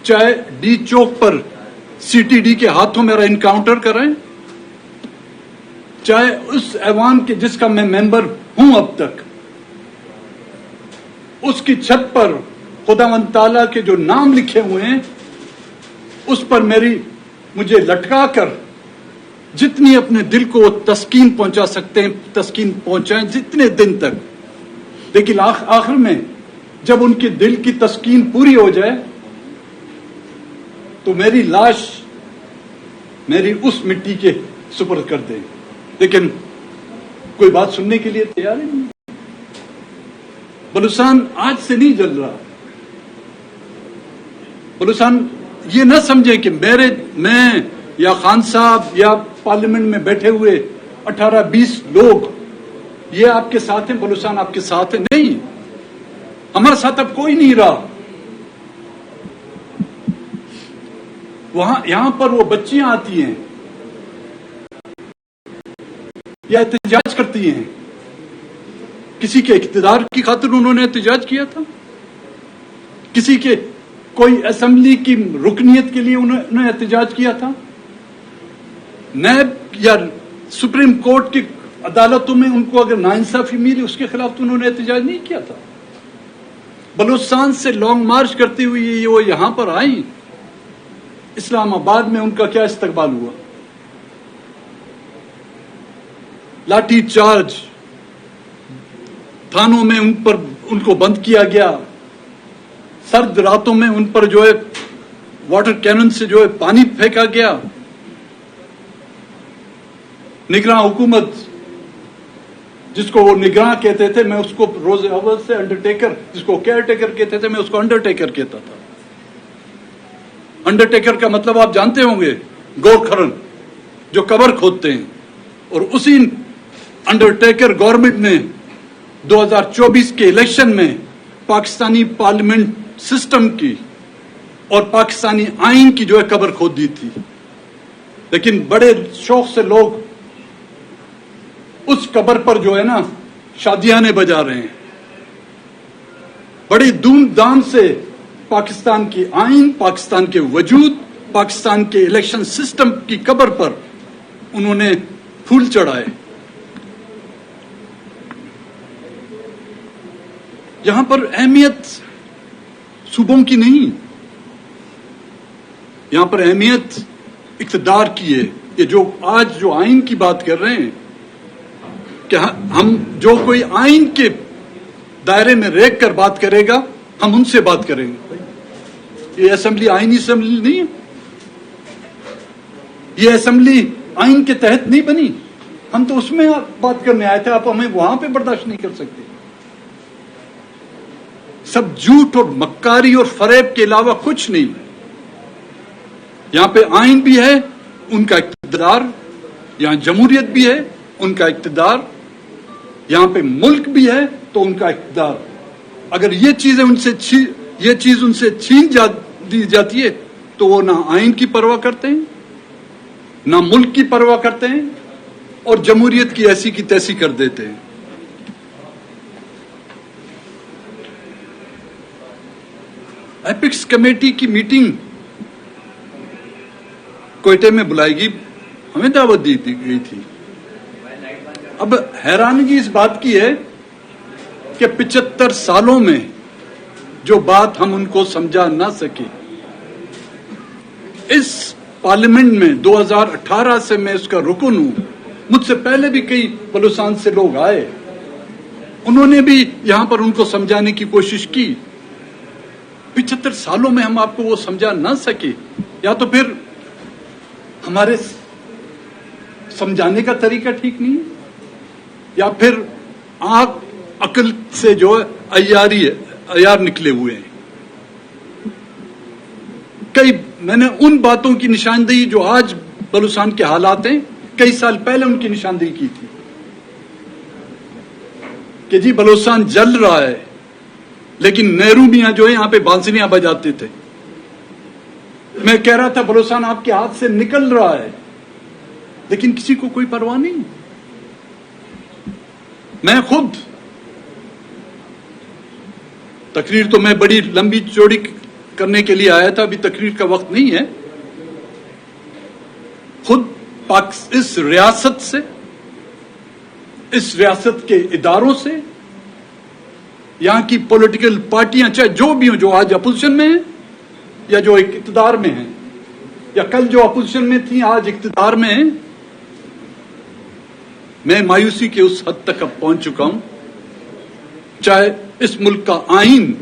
چاہے ڈی چوک پر CTD کے ہاتھوں میرا انکاؤنٹر کریں، چاہے اس ایوان کے جس کا میں ممبر ہوں اب تک، اس کی چھت پر خداوند تعالیٰ کے جو نام لکھے ہوئے ہیں اس پر مجھے لٹکا کر جتنی اپنے دل کو تسکین پہنچا سکتے ہیں تسکین پہنچائیں جتنے دن تک، لیکن آخر میں جب ان کے دل کی تسکین پوری ہو جائے تو میری لاش میری اس مٹی کے سپرد کر دیں۔ لیکن کوئی بات سننے کے لیے تیار ہی نہیں۔ بلوچستان آج سے نہیں جل رہا۔ بلوچستان یہ نہ سمجھے کہ میں یا خان صاحب یا پارلیمنٹ میں بیٹھے ہوئے 18-20 لوگ یہ آپ کے ساتھ ہیں، بلوچستان آپ کے ساتھ ہے، نہیں، ہمارے ساتھ اب کوئی نہیں رہا۔ یہاں پر وہ بچیاں آتی ہیں یا احتجاج کرتی ہیں، کسی کے اقتدار کی خاطر انہوں نے احتجاج کیا تھا، کسی کے کوئی اسمبلی کی رکنیت کے لیے انہوں نے احتجاج کیا تھا، نیب یا سپریم کورٹ کی عدالتوں میں ان کو اگر ناانصافی ملی اس کے خلاف تو انہوں نے احتجاج نہیں کیا تھا۔ بلوچستان سے لانگ مارچ کرتے ہوئے وہ یہاں پر آئیں، اسلام آباد میں ان کا کیا استقبال ہوا؟ لاٹھی چارج، تھانوں میں ان کو بند کیا گیا، سرد راتوں میں ان پر جو ہے واٹر کینن سے جو ہے پانی پھینکا گیا۔ نگراں حکومت جس کو وہ نگراں کہتے تھے، میں اس کو روز اول سے انڈرٹیکر، جس کو کیئر ٹیکر کہتے تھے میں اس کو انڈرٹیکر کہتا تھا۔ انڈرٹیکر کا مطلب آپ جانتے ہوں گے، گورکھرن جو قبر کھودتے ہیں، اور اسی انڈرٹیکر گورنمنٹ نے 2024 کے الیکشن میں پاکستانی پارلیمنٹ سسٹم کی اور پاکستانی آئین کی جو ہے قبر کھود دی تھی۔ لیکن بڑے شوق سے لوگ اس قبر پر جو ہے نا شادیانے بجا رہے ہیں، بڑی دھوم دھام سے پاکستان کی آئین، پاکستان کے وجود، پاکستان کے الیکشن سسٹم کی قبر پر انہوں نے پھول چڑھائے۔ یہاں پر اہمیت صوبوں کی نہیں، یہاں پر اہمیت اقتدار کی ہے۔ یہ جو آج جو آئین کی بات کر رہے ہیں کہ ہم جو کوئی آئین کے دائرے میں ریکھ کر بات کرے گا ہم ان سے بات کریں گے۔ یہ اسمبلی آئینی اسمبلی نہیں ہے، یہ اسمبلی آئین کے تحت نہیں بنی، ہم تو اس میں بات کرنے آئے تھے، آپ ہمیں وہاں پہ برداشت نہیں کر سکتے۔ سب جھوٹ اور مکاری اور فریب کے علاوہ کچھ نہیں۔ یہاں پہ آئین بھی ہے، ان کا اقتدار، یہاں جمہوریت بھی ہے، ان کا اقتدار، یہاں پہ ملک بھی ہے تو ان کا اقتدار۔ اگر یہ چیز ان سے چھین دی جاتی ہے تو وہ نہ آئین کی پرواہ کرتے ہیں، نہ ملک کی پرواہ کرتے ہیں، اور جمہوریت کی ایسی کی تیسی کر دیتے ہیں۔ ایپکس کمیٹی کی میٹنگ کوئٹے میں بلائی گئی، ہمیں دعوت دی گئی تھی۔ اب حیرانگی اس بات کی ہے کہ 75 سالوں میں جو بات ہم ان کو سمجھا نہ سکے، اس پارلیمنٹ میں 2018 سے میں اس کا رکن ہوں، مجھ سے پہلے بھی کئی بلوچستان سے لوگ آئے، انہوں نے بھی یہاں پر ان کو سمجھانے کی کوشش کی۔ 75 سالوں میں ہم آپ کو وہ سمجھا نہ سکے، یا تو پھر ہمارے سمجھانے کا طریقہ ٹھیک نہیں ہے، یا پھر آنکھ عقل سے جو ہے عیار نکلے ہوئے ہیں۔ میں نے ان باتوں کی نشاندہی جو آج بلوچستان کے حالات ہیں، کئی سال پہلے ان کی نشاندہی کی تھی کہ جی بلوچستان جل رہا ہے، لیکن نہرو میاں جو ہے یہاں پہ بانسریاں بجاتے تھے۔ میں کہہ رہا تھا بلوچستان آپ کے ہاتھ سے نکل رہا ہے، لیکن کسی کو کوئی پرواہ نہیں۔ میں خود تقریر تو میں بڑی لمبی چوڑی کرنے کے لیے آیا تھا, ابھی تقریر کا وقت نہیں ہے. خود اس ریاست سے, اس ریاست کے اداروں سے, یہاں کی پولیٹیکل پارٹیاں چاہے جو بھی ہوں, جو آج اپوزیشن میں ہیں یا جو اقتدار میں ہیں, یا کل جو اپوزیشن میں تھیں آج اقتدار میں ہیں, میں مایوسی کے اس حد تک اب پہنچ چکا ہوں. چاہے اس ملک کا آئین,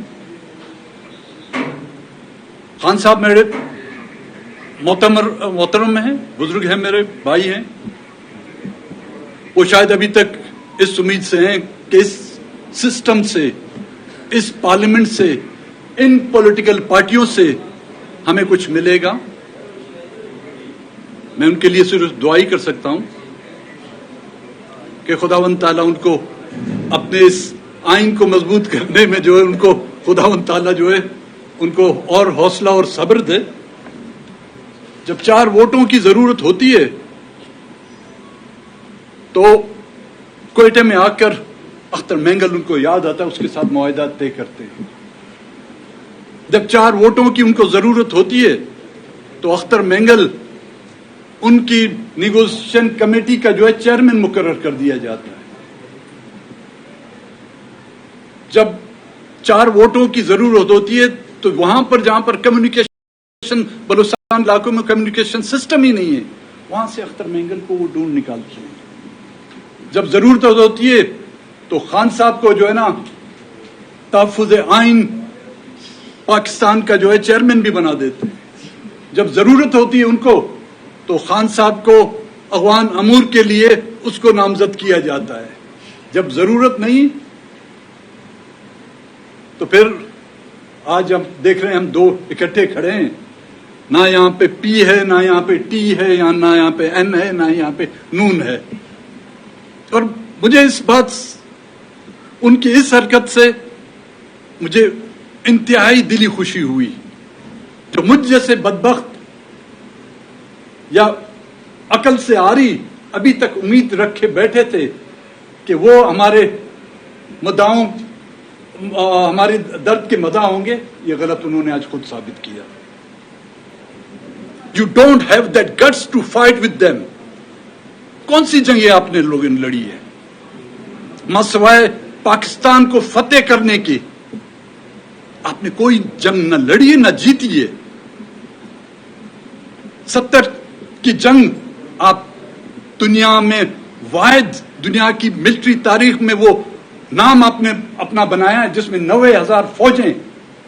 خان صاحب میرے محترم ہیں, بزرگ ہیں, میرے بھائی ہیں, وہ شاید ابھی تک اس امید سے ہیں کہ اس سسٹم سے, اس پارلیمنٹ سے, ان پولیٹیکل پارٹیوں سے ہمیں کچھ ملے گا. میں ان کے لیے صرف دعائی کر سکتا ہوں کہ خداوند تعالیٰ ان کو اپنے اس آئین کو مضبوط کرنے میں جو ہے, ان کو خداوند تعالیٰ جو ہے ان کو اور حوصلہ اور صبر دے. جب 4 ووٹوں کی ضرورت ہوتی ہے تو کوئٹہ میں آ کر اختر مینگل ان کو یاد آتا ہے, اس کے ساتھ معاہدات طے کرتے ہیں. جب 4 ووٹوں کی ان کو ضرورت ہوتی ہے تو اختر مینگل ان کی نیگوشیشن کمیٹی کا جو ہے چیئرمین مقرر کر دیا جاتا ہے. جب 4 ووٹوں کی ضرورت ہوتی ہے تو وہاں پر جہاں پر کمیونیکیشن, بلوچستان علاقوں میں کمیونیکیشن سسٹم ہی نہیں ہے, وہاں سے اختر مینگل کو وہ ڈھونڈ نکالتے ہیں. جب ضرورت ہوتی ہے تو خان صاحب کو جو ہے نا تحفظ آئین پاکستان کا جو ہے چیئرمین بھی بنا دیتے ہیں. جب ضرورت ہوتی ہے ان کو تو خان صاحب کو اغوان امور کے لیے اس کو نامزد کیا جاتا ہے. جب ضرورت نہیں تو پھر آج ہم دیکھ رہے ہیں, ہم 2 اکٹھے کھڑے ہیں, نہ یہاں پہ پی ہے, نہ یہاں پہ ٹی ہے, نہ یہاں پہ این ہے, نہ یہاں پہ نون ہے. اور مجھے اس بات, ان کی اس حرکت سے مجھے انتہائی دلی خوشی ہوئی. جو مجھ جیسے بدبخت یا عقل سے آری ابھی تک امید رکھے بیٹھے تھے کہ وہ ہمارے مداحوں, ہمارے درد کے مداح ہوں گے, یہ غلط انہوں نے آج خود ثابت کیا. You don't have that guts to fight with them. کون سی جنگیں آپ نے لوگوں نے لڑی ہے؟ مسوائے پاکستان کو فتح کرنے کی آپ نے کوئی جنگ نہ لڑی ہے, نہ جیتی ہے. 70 کی جنگ آپ دنیا میں واحد, دنیا کی ملٹری تاریخ میں وہ نام آپ نے اپنا بنایا ہے جس میں 90,000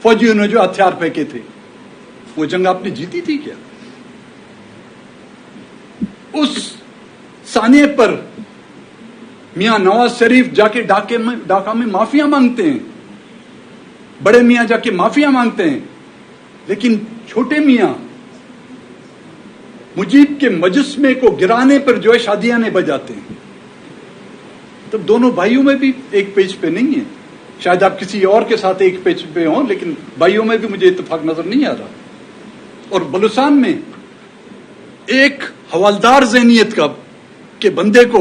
فوجیوں نے جو ہتھیار پھینکے تھے. وہ جنگ آپ نے جیتی تھی کیا؟ اس ثانیے پر میاں نواز شریف جا کے ڈھاکہ میں معافیاں مانگتے ہیں, بڑے میاں جا کے معافیاں مانگتے ہیں, لیکن چھوٹے میاں مجیب کے مجسمے کو گرانے پر جو ہے شادیاں نے بجاتے ہیں. تب دونوں بھائیوں میں بھی ایک پیج پہ نہیں ہے. شاید آپ کسی اور کے ساتھ ایک پیج پہ ہوں, لیکن بھائیوں میں بھی مجھے اتفاق نظر نہیں آ رہا. اور بلوچستان میں ایک حوالدار ذہنیت کا کہ بندے کو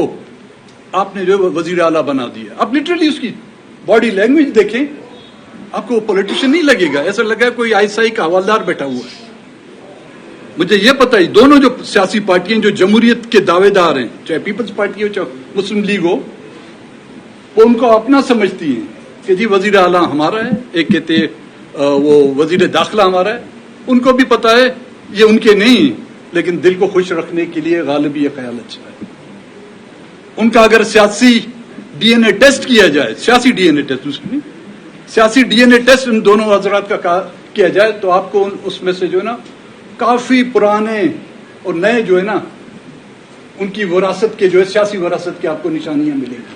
آپ نے جو وزیر اعلیٰ بنا دیا. آپ لٹرلی اس کی باڈی لینگویج دیکھیں, آپ کو پولیٹیشین نہیں لگے گا, ایسا لگا کوئی آئی کا حوالدار بیٹھا ہوا ہے. مجھے یہ پتا ہی, دونوں جو سیاسی پارٹیاں جو جمہوریت کے دعوے دار ہیں, چاہے پیپلز پارٹی ہو چاہے مسلم لیگ ہو, وہ ان کو اپنا سمجھتی ہیں کہ جی وزیر اعلیٰ ہمارا ہے, ایک کہتے وہ وزیر داخلہ ہمارا ہے. ان کو بھی پتا ہے یہ ان کے نہیں, لیکن دل کو خوش رکھنے کے لیے غالب یہ خیال اچھا ہے. ان کا اگر سیاسی ڈی این اے ٹیسٹ کیا جائے, سیاسی ڈی این اے ٹیسٹ, سیاسی ڈی این اے ٹیسٹ ان دونوں حضرات کا کیا جائے تو آپ کو اس میں سے جو ہے نا کافی پرانے اور نئے جو ہے نا ان کی وراثت کے جو ہے سیاسی وراثت کے آپ کو نشانیاں ملیں گی.